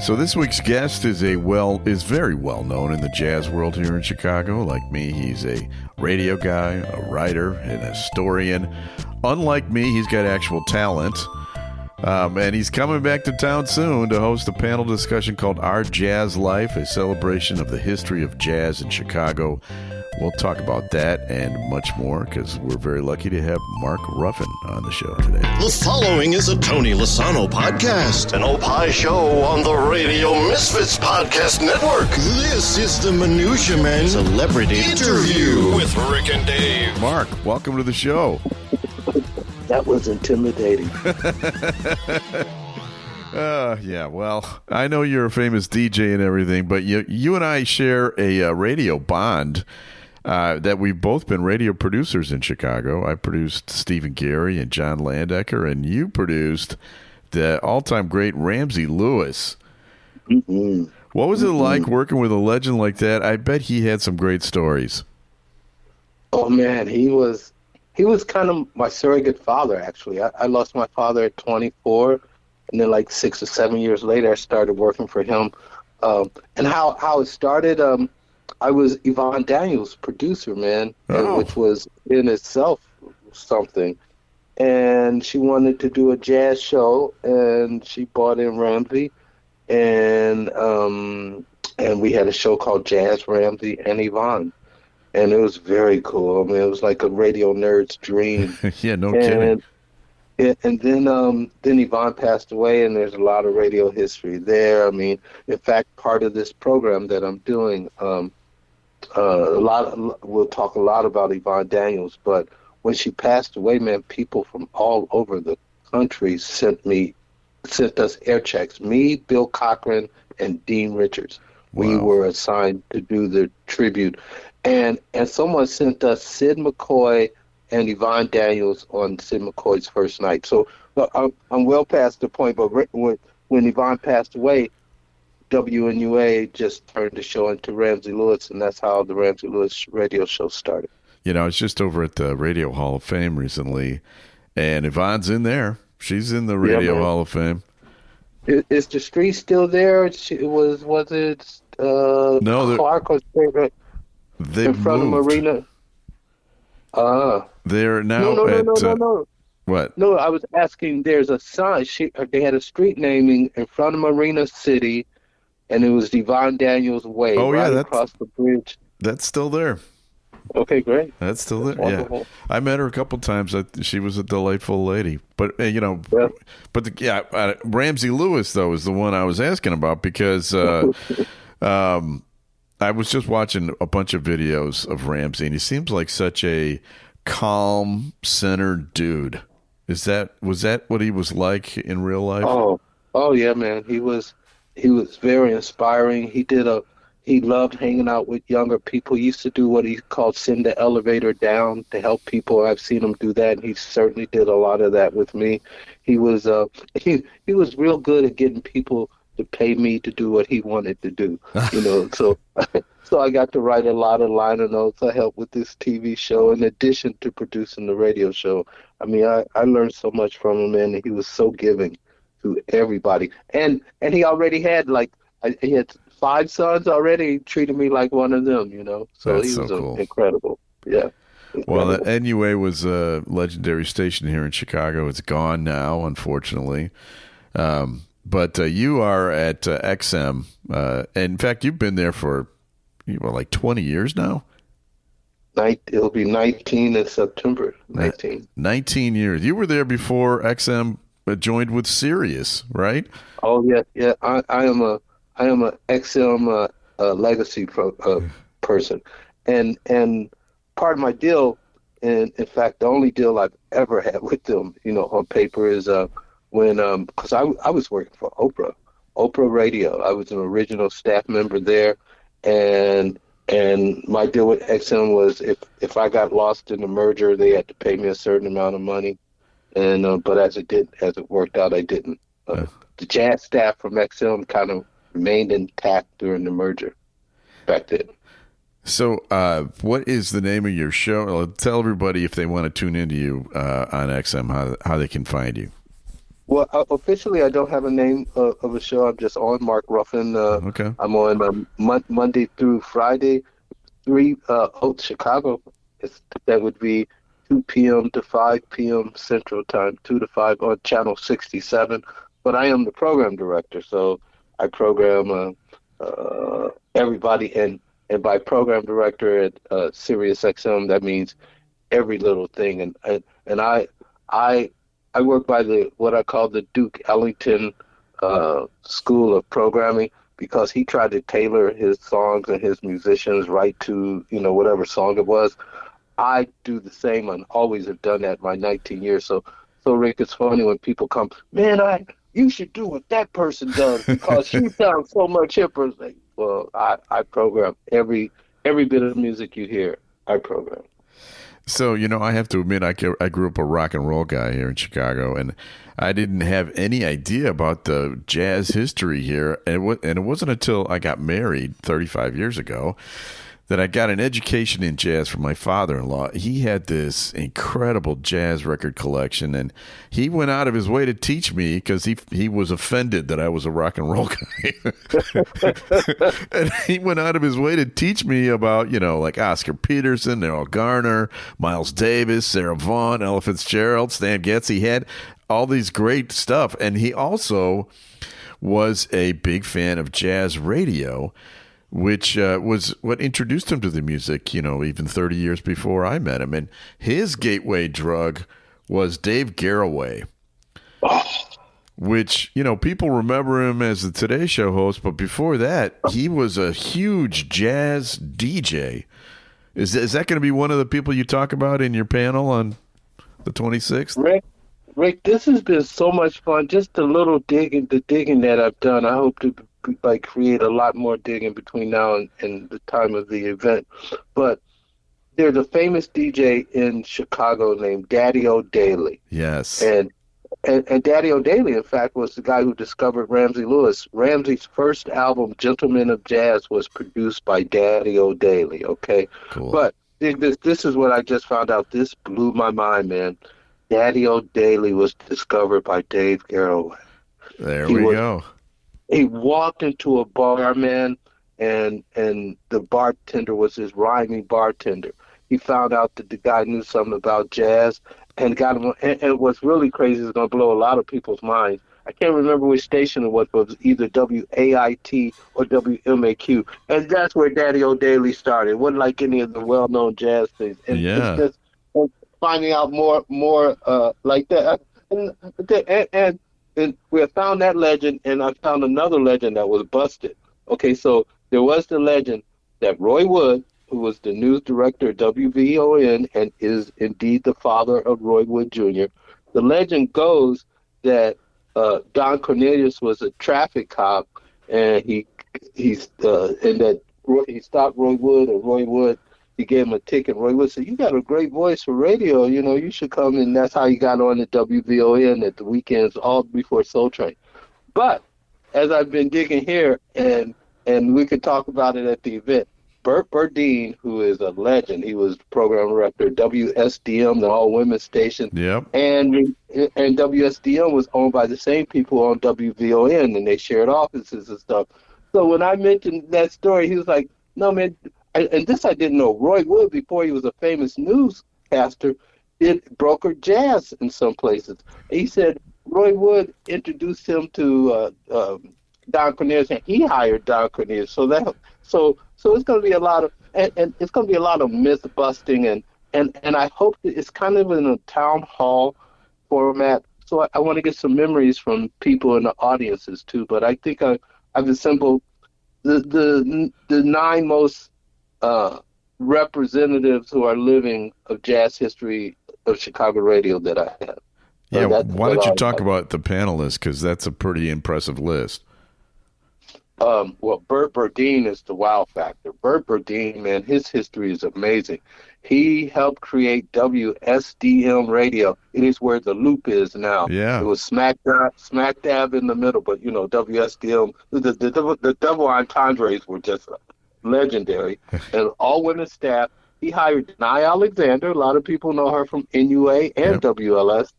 So this week's guest is very well known in the jazz world here in Chicago. Like me, he's a radio guy, a writer, an historian. Unlike me, he's got actual talent. And he's coming back to town soon to host a panel discussion called Our Jazz Life, a celebration of the history of jazz in Chicago. We'll talk about that and much more because we're very lucky to have Mark Ruffin on the show today. The following is a Tony Lasano podcast, an Opie show on the Radio Misfits Podcast Network. This is the Minutia Man Celebrity Interview with Rick and Dave. Mark, welcome to the show. That was intimidating. Yeah, well, I know you're a famous DJ and everything, but you and I share a radio bond that we've both been radio producers in Chicago. I produced Stephen Gary and John Landecker, and you produced the all-time great Ramsey Lewis. Mm-hmm. What was it like working with a legend like that? I bet he had some great stories. Oh, man, he was kind of my surrogate father, actually. I lost my father at 24, and then like 6 or 7 years later, I started working for him. And how it started, I was Yvonne Daniels' producer, man, which was in itself something. And she wanted to do a jazz show, and she brought in Ramsey, and we had a show called Jazz Ramsey and Yvonne. And it was very cool. I mean, it was like a radio nerd's dream. Yeah, no kidding. And then Yvonne passed away, and there's a lot of radio history there. I mean, in fact, part of this program that I'm doing, we'll talk a lot about Yvonne Daniels. But when she passed away, man, people from all over the country sent us air checks. Me, Bill Cochran, and Dean Richards. Wow. We were assigned to do the tribute. And someone sent us Sid McCoy and Yvonne Daniels on Sid McCoy's first night. So I'm well past the point, but when Yvonne passed away, WNUA just turned the show into Ramsey Lewis, and that's how the Ramsey Lewis radio show started. You know, I was just over at the Radio Hall of Fame recently, and Yvonne's in there. She's in the Radio Hall of Fame. Is the street still there? Was it no, Clark or in front moved. of Marina? They're now No. What? No, I was asking. There's a sign. They had a street naming in front of Marina City, and it was Yvonne Daniels Way. Oh, yeah, right across the bridge. That's still there. Okay, great. That's still there. Wonderful. Yeah, I met her a couple times. She was a delightful lady. But Ramsey Lewis though is the one I was asking about because I was just watching a bunch of videos of Ramsey, and he seems like such a calm, centered dude. Was that what he was like in real life? Oh yeah, man. He was very inspiring. He loved hanging out with younger people. He used to do what he called send the elevator down to help people. I've seen him do that, and he certainly did a lot of that with me. He was he was real good at getting people to pay me to do what he wanted to do. So I got to write a lot of liner notes. I helped with this TV show in addition to producing the radio show. I mean, I learned so much from him, and he was so giving to everybody. And he already had he had 5 sons already. He treated me like one of them, So That's he was cool. incredible. Yeah. Well, the NUA was a legendary station here in Chicago. It's gone now, unfortunately. But you are at XM. And in fact, you've been there for like 20 years now? It'll be 19 in September. 19. 19 years. You were there before XM joined with Sirius, right? Oh, yeah. I am a XM legacy person. And part of my deal, and in fact, the only deal I've ever had with them, on paper is because I was working for Oprah Radio. I was an original staff member there, and my deal with XM was if I got lost in the merger, they had to pay me a certain amount of money, and but as it worked out, I didn't. The jazz staff from XM kind of remained intact during the merger back then. So, what is the name of your show? Tell everybody if they want to tune into you on XM how they can find you. Well, officially, I don't have a name of a show. I'm just on Mark Ruffin. Okay. I'm on Monday through Friday, Chicago. That would be 2 p.m. to 5 p.m. Central Time, 2 to 5 on Channel 67. But I am the program director, so I program everybody. And by program director at Sirius XM, that means every little thing. And I I work by the what I call the Duke Ellington School of Programming because he tried to tailor his songs and his musicians right to whatever song it was. I do the same and always have done that my 19 years. So Rick, it's funny when people come, man, you should do what that person does because she sounds so much hipper. It's like, well, I program every bit of music you hear. I program. So, I have to admit, I grew up a rock and roll guy here in Chicago, and I didn't have any idea about the jazz history here. And it wasn't until I got married 35 years ago that I got an education in jazz from my father-in-law. He had this incredible jazz record collection, and he went out of his way to teach me because he was offended that I was a rock and roll guy. And he went out of his way to teach me about, like Oscar Peterson, Errol Garner, Miles Davis, Sarah Vaughan, Ella Fitzgerald, Stan Getz. He had all these great stuff, and he also was a big fan of jazz radio, which was what introduced him to the music, even 30 years before I met him. And his gateway drug was Dave Garroway, which, people remember him as the Today Show host. But before that, he was a huge jazz DJ. Is that going to be one of the people you talk about in your panel on the 26th? Rick, this has been so much fun. Just a little digging that I've done. I hope to create a lot more digging between now and the time of the event. But there's a famous DJ in Chicago named Daddy O'Daly. Yes. And Daddy O'Daly, in fact, was the guy who discovered Ramsey Lewis. Ramsey's first album, Gentlemen of Jazz, was produced by Daddy O'Daly. Okay. Cool. But this is what I just found out. This blew my mind, man. Daddy O'Daly was discovered by Dave Garroway. There we go. He walked into a bar, man, and the bartender was his rhyming bartender. He found out that the guy knew something about jazz and got him. And what's really crazy is going to blow a lot of people's minds. I can't remember which station it was, but it was either WAIT or WMAQ. And that's where Daddy O'Daly started. It wasn't like any of the well-known jazz things. And yeah. It's just finding out more like that. And we have found that legend, and I found another legend that was busted. Okay, so there was the legend that Roy Wood, who was the news director at WVON and is indeed the father of Roy Wood Jr., the legend goes that Don Cornelius was a traffic cop, and he stopped Roy Wood, and Roy Wood, he gave him a ticket. Roy Wood said, "You got a great voice for radio. You should come." And that's how he got on at WVON at the weekends, all before Soul Train. But as I've been digging here, and we could talk about it at the event, Bert Burdine, who is a legend, he was program director at WSDM, the all-women station. Yep. And WSDM was owned by the same people on WVON, and they shared offices and stuff. So when I mentioned that story, he was like, "No, man." And this I didn't know. Roy Wood, before he was a famous newscaster, did broker jazz in some places. He said Roy Wood introduced him to Don Cornelius, and he hired Don Cornelius. So it's going to be a lot of and it's going to be a lot of myth busting and I hope that it's kind of in a town hall format. So I want to get some memories from people in the audiences too. But I think I've assembled the 9 most representatives who are living of jazz history of Chicago radio that I have. Yeah, why don't you talk about the panelists, because that's a pretty impressive list. Well, Bert Burdine is the wow factor. Bert Burdine, man, his history is amazing. He helped create WSDM radio. It is where the loop is now. Yeah. It was smack dab in the middle, but WSDM, the double entendres were just legendary. And all women staff. He hired Nye Alexander. A lot of people know her from NUA and WLS.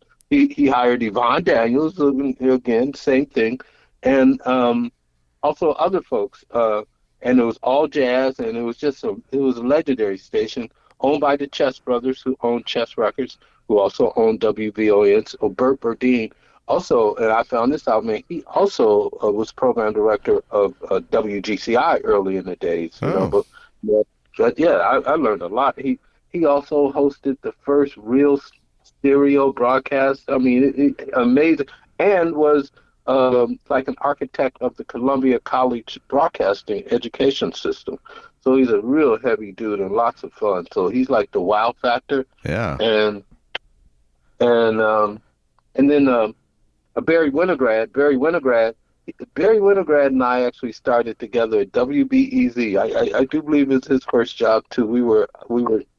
he hired Yvonne Daniels, again, same thing, and also other folks. And it was all jazz, and it was a legendary station owned by the Chess brothers, who owned Chess Records, who also owned WVON. So Bert Burdine also, and I found this out, man, he also was program director of WGCI early in the days, but yeah, I learned a lot. He also hosted the first real stereo broadcast. I mean, amazing, and was like an architect of the Columbia College Broadcasting Education System. So he's a real heavy dude and lots of fun. So he's like the wow factor. Yeah. And then Barry Winograd. Barry Winograd and I actually started together at WBEZ. I do believe it's his first job too. We were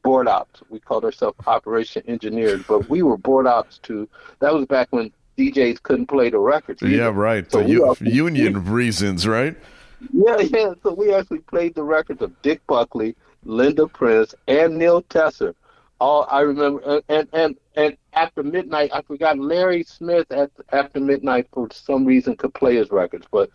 board ops. We called ourselves operation engineers, but we were board ops too. That was back when DJs couldn't play the records either. Yeah, right. So union reasons, right? Yeah. So we actually played the records of Dick Buckley, Linda Prince, and Neil Tesser. All I remember, and after midnight, I forgot Larry Smith after midnight for some reason could play his records, but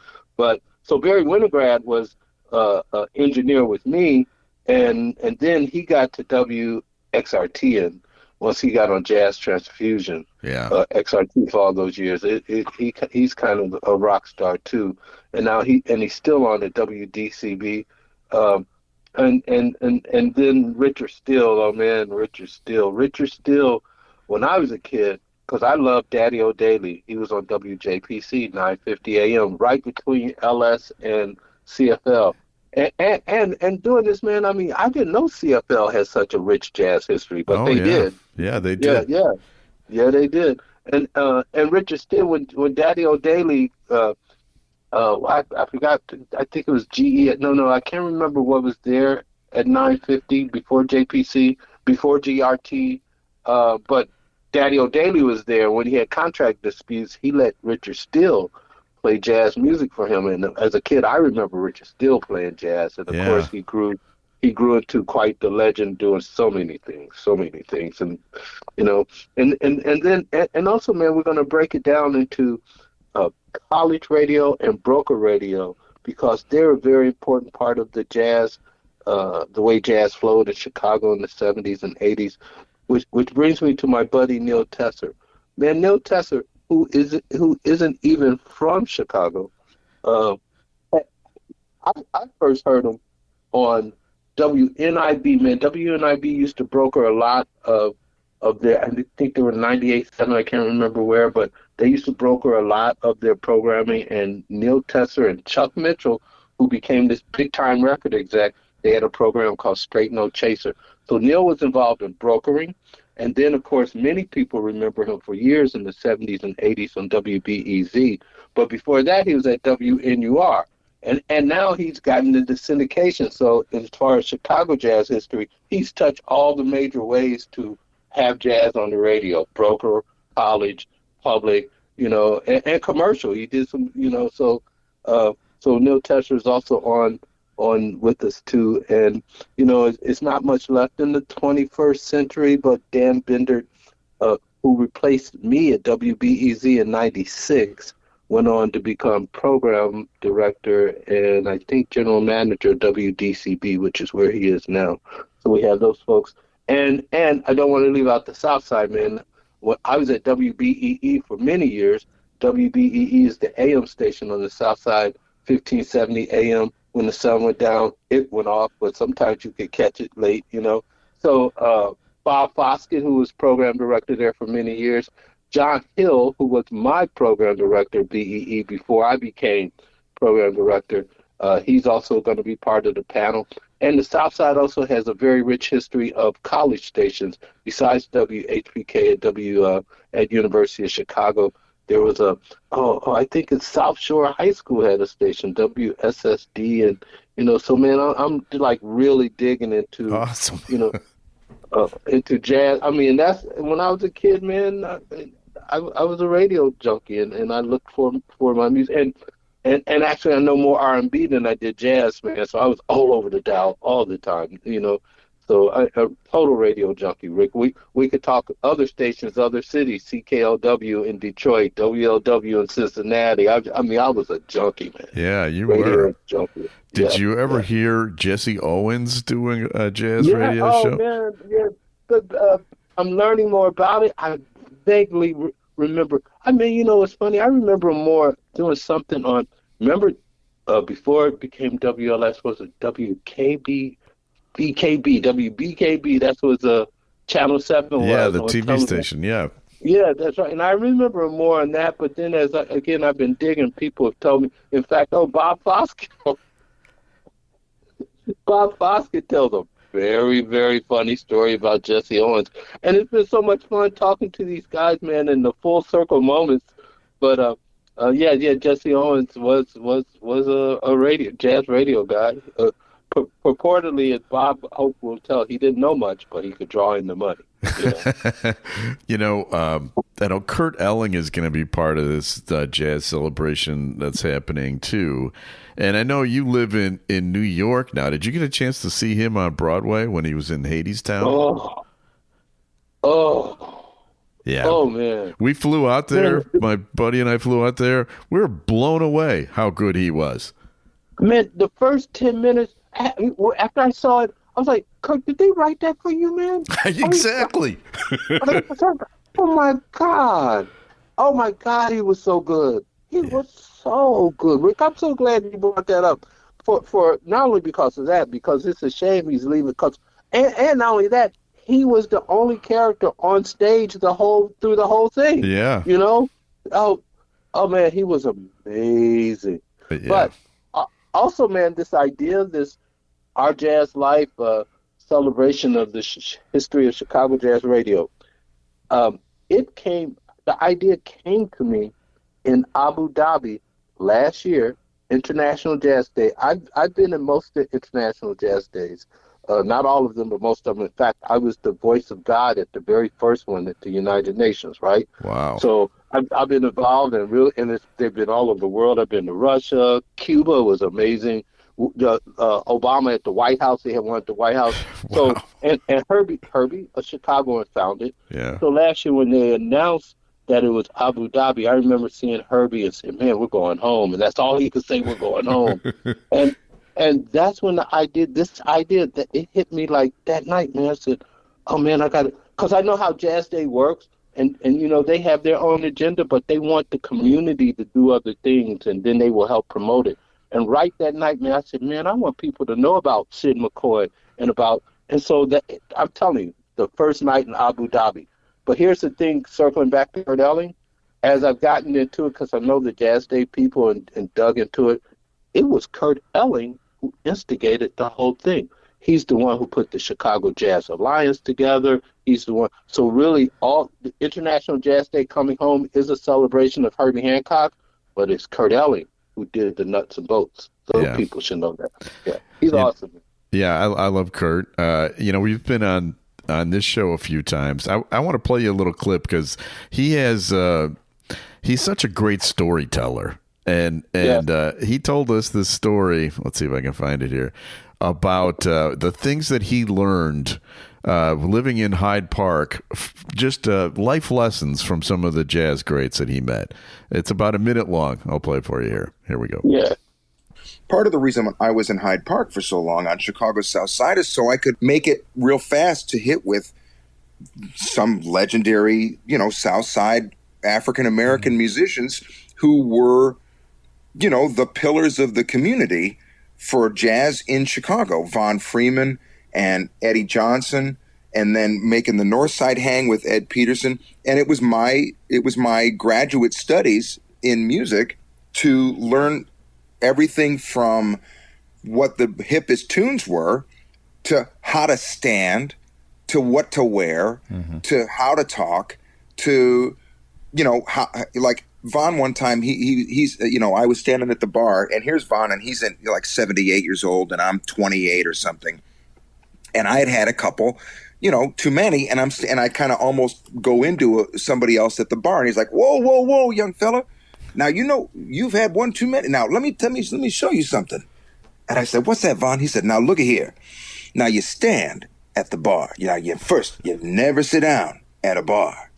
so Barry Winograd was an engineer with me, and then he got to WXRT, and once he got on Jazz Transfusion, XRT for all those years, he's kind of a rock star too, and now he's still on at WDCB. And then Richard Steele, oh man, Richard Steele, when I was a kid, because I loved Daddy O'Daly, he was on WJPC 950 AM, right between LS and CFL. And doing this, man, I mean, I didn't know CFL has such a rich jazz history, but they did. Yeah, they did. Yeah, they did. And Richard Steele, when Daddy O'Daly, I forgot. I think it was GE. No, I can't remember what was there at 950 before JPC, before GRT. But Daddy O'Daly was there when he had contract disputes. He let Richard Steele play jazz music for him. And as a kid, I remember Richard Steele playing jazz. And of course, he grew into quite the legend, doing so many things. And and also, man, we're going to break it down into college radio and broker radio, because they're a very important part of the jazz, the way jazz flowed in Chicago in the 70s and 80s, which brings me to my buddy Neil Tesser. Man, Neil Tesser, who isn't even from Chicago, I first heard him on WNIB. Man, WNIB used to broker a lot of their, I think they were 98.7, I can't remember where, but they used to broker a lot of their programming, and Neil Tesser and Chuck Mitchell, who became this big-time record exec, they had a program called Straight No Chaser. So Neil was involved in brokering, and then, of course, many people remember him for years in the 70s and 80s on WBEZ. But before that, he was at WNUR. And now he's gotten into syndication. So as far as Chicago jazz history, he's touched all the major ways to have jazz on the radio: broker, college, public, and commercial. He did some, so Neil Tesser is also on with us too. And it's not much left in the 21st century, but Dan Bender, who replaced me at WBEZ in '96, went on to become program director and I think general manager of WDCB, which is where he is now. So we have those folks. And I don't want to leave out the South Side, man. When I was at WBEE for many years. WBEE is the AM station on the South Side, 1570 AM. When the sun went down, it went off, but sometimes you could catch it late, So Bob Foskett, who was program director there for many years, John Hill, who was my program director at BEE before I became program director, he's also going to be part of the panel. And the South Side also has a very rich history of college stations. Besides WHPK at University of Chicago, there was I think it's South Shore High School had a station, WSSD, and so man, I'm like really digging into awesome. Into jazz. I mean, that's when I was a kid, man. I was a radio junkie, and I looked for my music, and actually I know more R&B than I did jazz, man. So I was all over the dial all the time, So a total radio junkie, Rick. We could talk other stations, other cities, CKLW in Detroit, WLW in Cincinnati. I mean, I was a junkie, man. Yeah, you Radio were. junkie. Did Yeah, you ever yeah. hear Jesse Owens doing a jazz Yeah, radio oh show? man, yeah. But I'm learning more about it. I vaguely remember. I mean, you know, it's funny. I remember more doing something on. Remember, before it became WLS, was it WKB, BKB, WBKB? That was Channel 7 Yeah, was the on TV television. station. Yeah. Yeah, that's right. And I remember more on that. But then, again, I've been digging. People have told me. In fact, Bob Foskett. Bob Foskett tells a very, very funny story about Jesse Owens. And it's been so much fun talking to these guys, man, in the full circle moments. But yeah, Jesse Owens was a jazz radio guy. Purportedly, as Bob Hope will tell, he didn't know much, but he could draw in the money. You know, I know Kurt Elling is going to be part of this jazz celebration that's happening too. And I know you live in New York now. Did you get a chance to see him on Broadway when he was in Hadestown? Yeah. Oh, man. We flew out there. My buddy and I flew out there. We were blown away how good he was. Man, the first 10 minutes, after I saw it, I was like, Kurt, did they write that for you, man? Exactly. Oh, my God. Oh, my God, he was so good. He was so good. Rick, I'm so glad you brought that up. For not only because of that, because it's a shame he's leaving. And not only that, he was the only character on stage through the whole thing. Yeah. You know? Oh man, he was amazing. Yeah. But also, man, this idea, Our Jazz Life celebration of the history of Chicago Jazz Radio, the idea came to me in Abu Dhabi last year, International Jazz Day. I've been in most of the International Jazz Days. Not all of them, but most of them. In fact, I was the voice of God at the very first one at the United Nations, right? Wow. So I've been involved they've been all over the world. I've been to Russia. Cuba was amazing. Obama at the White House, they had one at the White House. So, Wow. and Herbie, a Chicagoan, found it. Yeah. So last year when they announced that it was Abu Dhabi, I remember seeing Herbie and saying, man, we're going home. And that's all he could say, we're going home. And that's when this idea that it hit me like that night, man. I said, oh, man, I got to, because I know how Jazz Day works. And, you know, they have their own agenda, but they want the community to do other things, and then they will help promote it. And right that night, man, I said, man, I want people to know about Sid McCoy and so that I'm telling you, the first night in Abu Dhabi. But here's the thing, circling back to Kurt Elling, as I've gotten into it, because I know the Jazz Day people and dug into it, it was Kurt Elling who instigated the whole thing. He's the one who put the Chicago Jazz Alliance together. He's the one. So really, all the International Jazz Day coming home is a celebration of Herbie Hancock, but it's Kurt Elling who did the nuts and bolts. So people should know that. Yeah, he's awesome. Yeah, I love Kurt. You know, we've been on this show a few times. I want to play you a little clip because he's such a great storyteller. And he told us this story. Let's see if I can find it here about the things that he learned living in Hyde Park, just life lessons from some of the jazz greats that he met. It's about a minute long. I'll play it for you here. Here we go. Yeah. Part of the reason I was in Hyde Park for so long on Chicago's South Side is so I could make it real fast to hit with some legendary, South Side African-American musicians who were, the pillars of the community for jazz in Chicago. Von Freeman and Eddie Johnson, and then making the North Side hang with Ed Peterson. And it was my graduate studies in music to learn everything from what the hippest tunes were to how to stand, to what to wear, to how to talk, to, how, like Von one time, he's I was standing at the bar, and here's Von, and he's like 78 years old, and I'm 28 or something. And I had a couple, too many, and I kind of almost go into somebody else at the bar, and he's like, whoa, young fella. Now, you've had one too many. Now, let me show you something. And I said, what's that, Von? He said, now, look at here. Now, you stand, at the bar. You never sit down at a bar.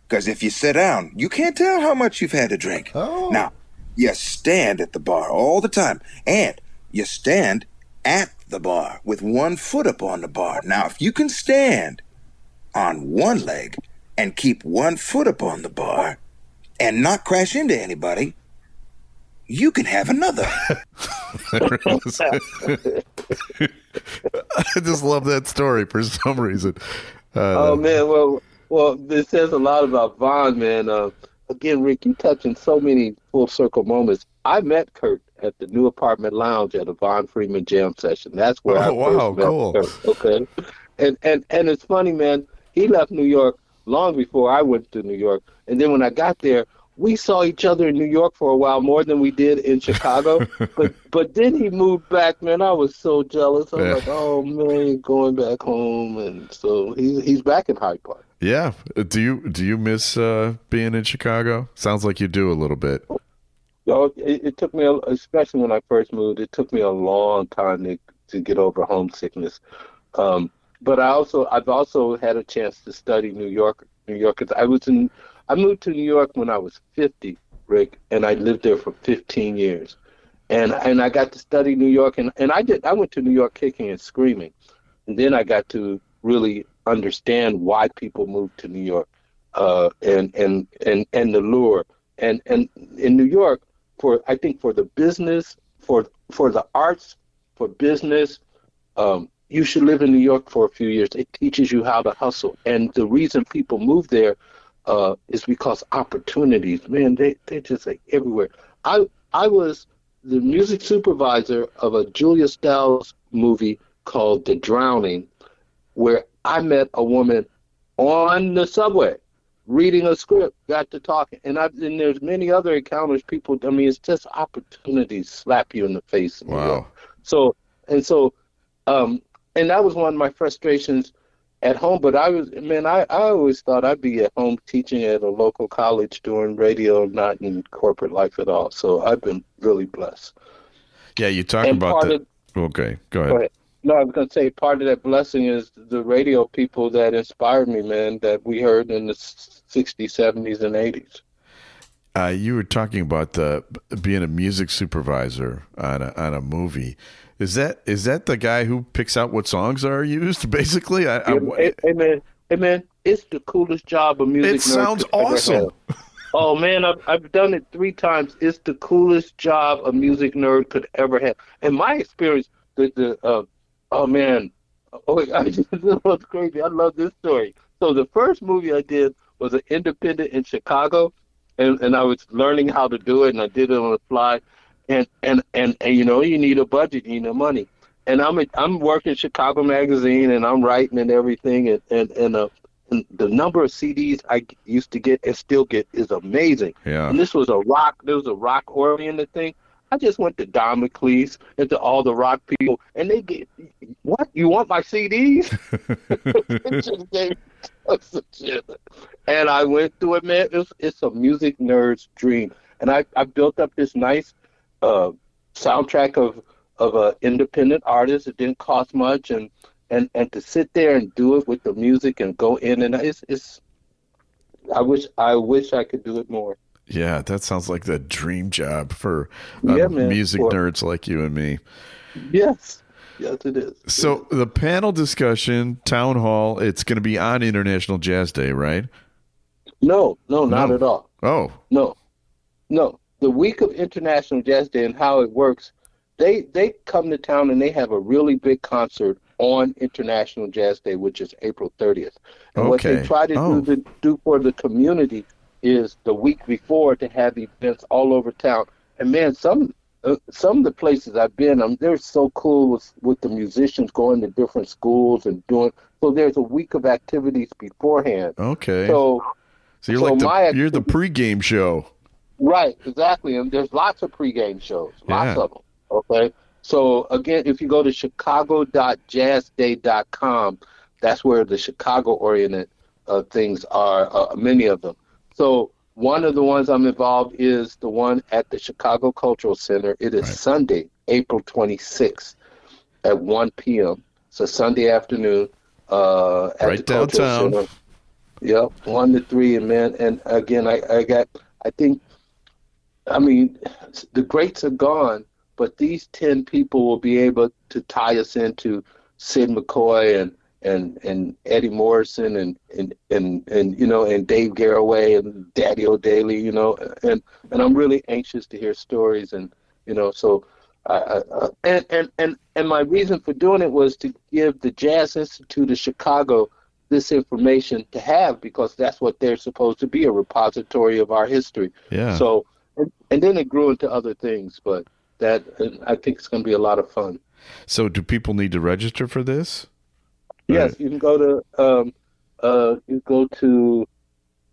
Because if you sit down, you can't tell how much you've had to drink. Oh. Now, you stand at the bar all the time. And you stand at the bar with one foot up on the bar. Now, if you can stand on one leg and keep one foot up on the bar and not crash into anybody, you can have another. I just love that story for some reason. Oh man, well, this says a lot about Vaughn, man. Again, Rick, you touching so many full circle moments. I met Kurt at the New Apartment Lounge at a Von Freeman jam session. That's where I first met cool. Kurt. Okay, and it's funny, man. He left New York long before I went to New York, and then when I got there, we saw each other in New York for a while more than we did in Chicago. but then he moved back, man. I was so jealous. I was like, oh man, going back home, and so he's back in Hyde Park. Yeah. Do you miss being in Chicago? Sounds like you do a little bit. It took me, especially when I first moved, it took me a long time to get over homesickness. But I've also had a chance to study New York. I moved to New York when I was 50, Rick, and I lived there for 15 years. And I got to study New York, and I went to New York kicking and screaming. And then I got to really understand why people move to New York, and the lure. And in New York, I think for the business, for the arts, for business, you should live in New York for a few years. It teaches you how to hustle. And the reason people move there is because opportunities, man, they're just like everywhere. I was the music supervisor of a Julia Stiles movie called The Drowning, where I met a woman on the subway reading a script, got to talking, and there's many other encounters. People, I mean, it's just opportunities slap you in the face. Wow. And that was one of my frustrations at home. But I always thought I'd be at home teaching at a local college doing radio, not in corporate life at all. So I've been really blessed. Yeah, you talk about that. Okay, go ahead. No, I was going to say part of that blessing is the radio people that inspired me, man, that we heard in the 60s, 70s, and 80s. You were talking about being a music supervisor on a movie. Is that the guy who picks out what songs are used, basically? Hey, man, it's the coolest job a music nerd It sounds awesome. Oh, man, I've done it 3 times. It's the coolest job a music nerd could ever have. In my experience, oh man, this was crazy. I love this story. So the first movie I did was an independent in Chicago, and I was learning how to do it, and I did it on the fly. And you know, you need a budget, you need money. And I'm working Chicago Magazine, and I'm writing and everything, and the number of CDs I used to get and still get is amazing. Yeah. And this was a rock oriented thing. I just went to Don McLeese and to all the rock people, and they get, what? You want my CDs? It just gave us some shit. And I went through it, man. It's a music nerd's dream. And I built up this nice soundtrack of an independent artist. It didn't cost much, and to sit there and do it with the music and go in, and it's I wish I could do it more. Yeah, that sounds like the dream job for music nerds like you and me. Yes, it is. So the panel discussion, town hall, it's going to be on International Jazz Day, right? No, not at all. Oh. No. The week of International Jazz Day and how it works, they come to town and they have a really big concert on International Jazz Day, which is April 30th. And what they try to do for the community is the week before to have events all over town. And man, some of the places I've been, they're so cool with the musicians going to different schools and doing. So there's a week of activities beforehand. Okay. So you're you're the pregame show. Right, exactly. And there's lots of pregame shows, lots of them. Okay. So again, if you go to chicago.jazzday.com, that's where the Chicago-oriented things are, many of them. So one of the ones I'm involved is the one at the Chicago Cultural Center. It is Sunday, April 26th at 1 p.m. It's a Sunday afternoon. at right the Cultural downtown. Center. Yep, 1 to 3, and man, and again, I think, I mean, the greats are gone, but these 10 people will be able to tie us into Sid McCoy and Eddie Morrison and you know, and Dave Garroway and Daddy O'Daly, you know, and I'm really anxious to hear stories, and you know, so and my reason for doing it was to give the Jazz Institute of Chicago this information to have, because that's what they're supposed to be, a repository of our history. Yeah. So, and then it grew into other things, but that, I think it's going to be a lot of fun. So do people need to register for this? Yes, you can go to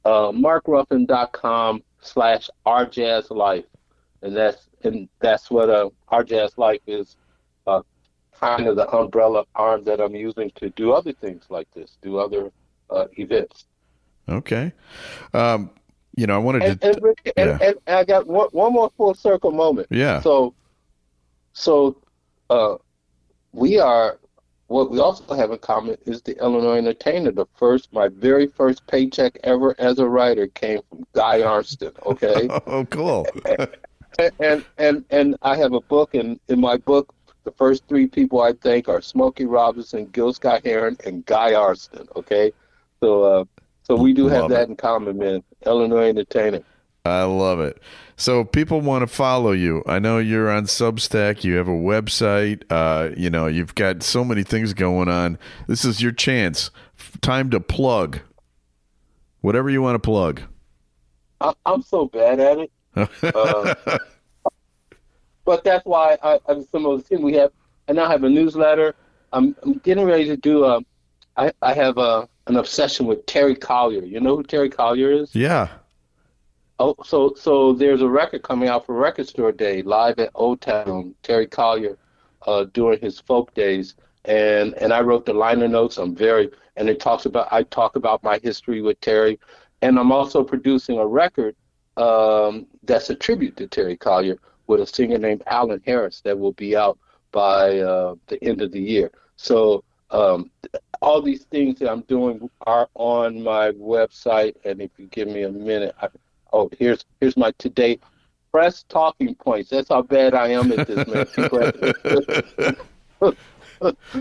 markruffin.com/ourjazzlife, and that's what Our Jazz Life is, kind of the umbrella arm that I'm using to do other things like this, do other events. Okay. You know, I wanted and, Rick, yeah. and I got one more full circle moment. Yeah. So we are. What we also have in common is the Illinois Entertainer. My very first paycheck ever as a writer came from Guy Armstrong. Okay. Oh, cool. and I have a book, and in my book, the first 3 people I thank are Smokey Robinson, Gil Scott Heron, and Guy Armstrong. Okay. So we do have that in common, man. Illinois Entertainer. I love it. So people want to follow you. I know you're on Substack. You have a website. You know, you've got so many things going on. This is your chance. Time to plug. Whatever you want to plug. I'm so bad at it. But that's why I'm some of the things we have. I now have a newsletter. I'm getting ready to do I have an obsession with Terry Collier. You know who Terry Collier is? Yeah. Oh, so there's a record coming out for Record Store Day, live at Old Town. Terry Collier, during his folk days, and I wrote the liner notes. I talk about my history with Terry, and I'm also producing a record that's a tribute to Terry Collier with a singer named Alan Harris that will be out by the end of the year. So all these things that I'm doing are on my website, and if you give me a minute, here's my today press talking points. That's how bad I am at this, man.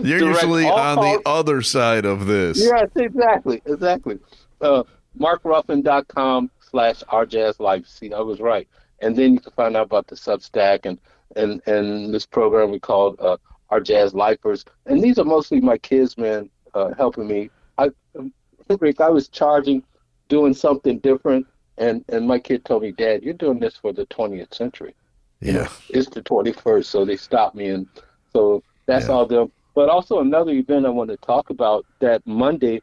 You're usually on the other side of this. Yes, exactly. markruffin.com/ourjazzlife. See, I was right. And then you can find out about the Substack and this program we called Our Jazz Lifers. And these are mostly my kids, man, helping me. Rick, I was doing something different. And my kid told me, Dad, you're doing this for the 20th century. Yeah. You know, it's the 21st, so they stopped me. And so that's all them. But also another event I want to talk about, that Monday,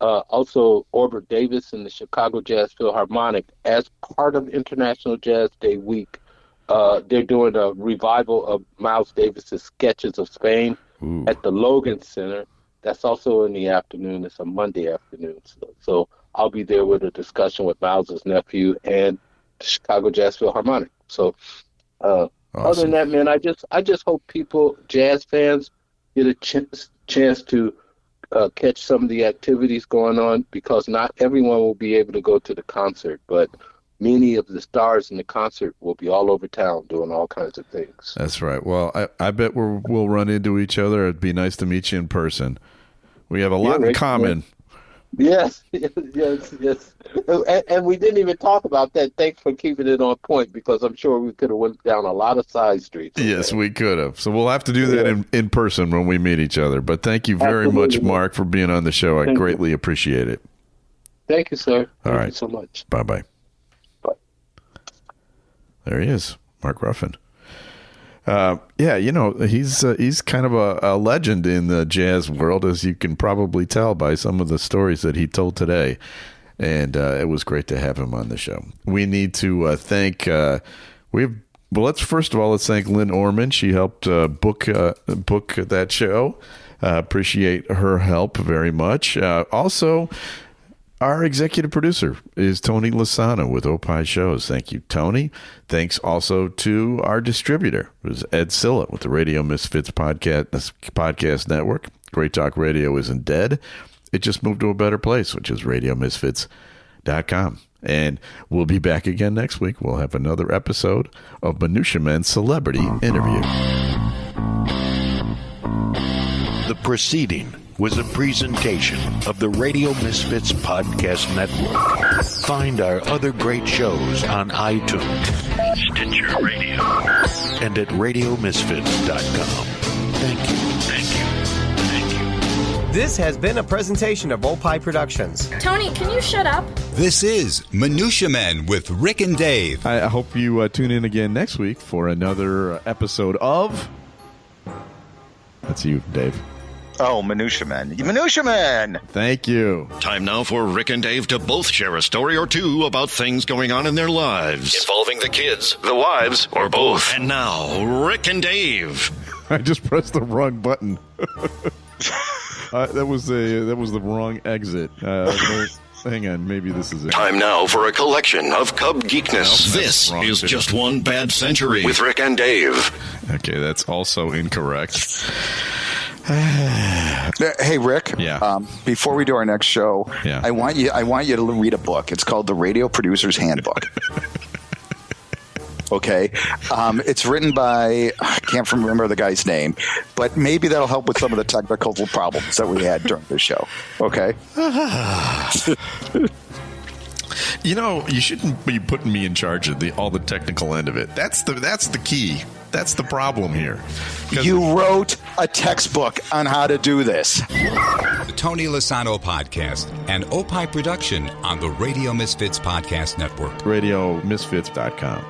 also Orbert Davis and the Chicago Jazz Philharmonic, as part of International Jazz Day week, they're doing a revival of Miles Davis's Sketches of Spain at the Logan Center. That's also in the afternoon. It's a Monday afternoon. So I'll be there with a discussion with Miles's nephew and the Chicago Jazz Philharmonic. So awesome. Other than that, man, I just hope people, jazz fans, get a chance to catch some of the activities going on, because not everyone will be able to go to the concert, but many of the stars in the concert will be all over town doing all kinds of things. That's right. Well, I bet we'll run into each other. It'd be nice to meet you in person. We have a lot in common. Yes. And we didn't even talk about that. Thanks for keeping it on point, because I'm sure we could have went down a lot of side streets. Yes, we could have. So we'll have to do that in person when we meet each other. But thank you very much, Mark, for being on the show. I greatly appreciate it. Thank you, sir. Thank you so much. Bye-bye. Bye. There he is, Mark Ruffin. Yeah, you know, he's kind of a legend in the jazz world, as you can probably tell by some of the stories that he told today. And it was great to have him on the show. We need to thank let's thank Lynn Orman. She helped book that show. Appreciate her help very much. Also, our executive producer is Tony Lasano with Opie Shows. Thank you, Tony. Thanks also to our distributor, who's Ed Silla with the Radio Misfits Podcast Network. Great Talk Radio isn't dead. It just moved to a better place, which is RadioMisfits.com. And we'll be back again next week. We'll have another episode of Minutia Men's Celebrity Interview. The proceeding was a presentation of the Radio Misfits Podcast Network. Find our other great shows on iTunes, Stitcher Radio, and at RadioMisfits.com. Thank you. Thank you. Thank you. This has been a presentation of Opie Productions. Tony, can you shut up? This is Minutia Men with Rick and Dave. I hope you tune in again next week for another episode of... That's you, Dave. Oh, Minutia Men. Minutia Men! Thank you. Time now for Rick and Dave to both share a story or two about things going on in their lives, involving the kids, the wives, or both. And now, Rick and Dave. I just pressed the wrong button. That was the wrong exit. Hang on, maybe this is it. Time now for a collection of Cub geekness. Nope, this wrong is video. Just One Bad Century with Rick and Dave. Okay, that's also incorrect. Hey, Rick. Yeah. Before we do our next show, Yeah. I want you to read a book. It's called The Radio Producer's Handbook. Okay. It's written by, I can't remember the guy's name, but maybe that'll help with some of the technical problems that we had during the show. Okay. You know, you shouldn't be putting me in charge of all the technical end of it. That's the key. That's the problem here. You wrote a textbook on how to do this. The Tony Lasano Podcast, an Opie production on the Radio Misfits Podcast Network. RadioMisfits.com.